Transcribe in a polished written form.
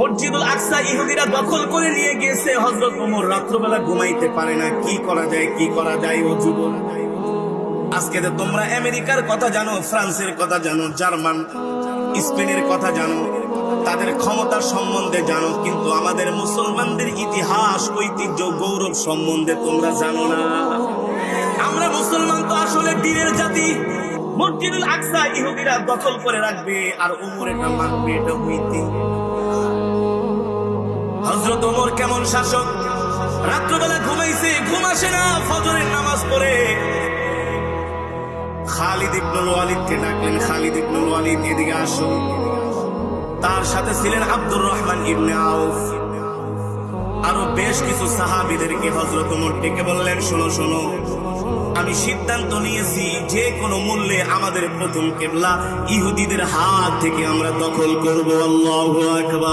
মসজিদুল আকসা ইহুদিরা দখল করে নিয়ে গিয়েছে। হযরত ওমর রাত্রবেলা ঘুমাইতে পারে না, কি করা যায় কি করা যায়। ও যুবক, আজকে তো তোমরা আমেরিকার কথা জানো, ফ্রান্সের কথা জানো, জার্মান স্পেনের কথা জানো, তাদের ক্ষমতার সম্বন্ধে জানো, কিন্তু আমাদের মুসলমানদের ইতিহাস, ঐতিহ্য, গৌরব সম্বন্ধে তোমরা জানো না। আমরা মুসলমান তো আসলে বীরের জাতি। মসজিদুল আকসা ইহুদিরা দখল করে রাখবে আর ওমর এটা মানবে, এটা হইতে। হযরত ওমর কেমন শাসক, রাত্রবেলা ঘুমাইছে, ঘুম আসে না, ফজরের নামাজ পড়ে খালিদ ইবনুল ওয়ালিদকে ডাকলেন, খালিদ ইবনুল ওয়ালিদ এদিকে আসো। তার সাথে ছিলেন আব্দুর রহমান ইবনে আউফ, আরো বেশ কিছু সাহাবীদেরকে হযরত ওমর ডেকে বললেন, শোনো শোনো, আমি সিদ্ধান্ত নিয়েছি যে কোনো মূল্যে আমাদের প্রথম কিবলা ইহুদিদের হাত থেকে আমরা দখল করব। আল্লাহু আকবার।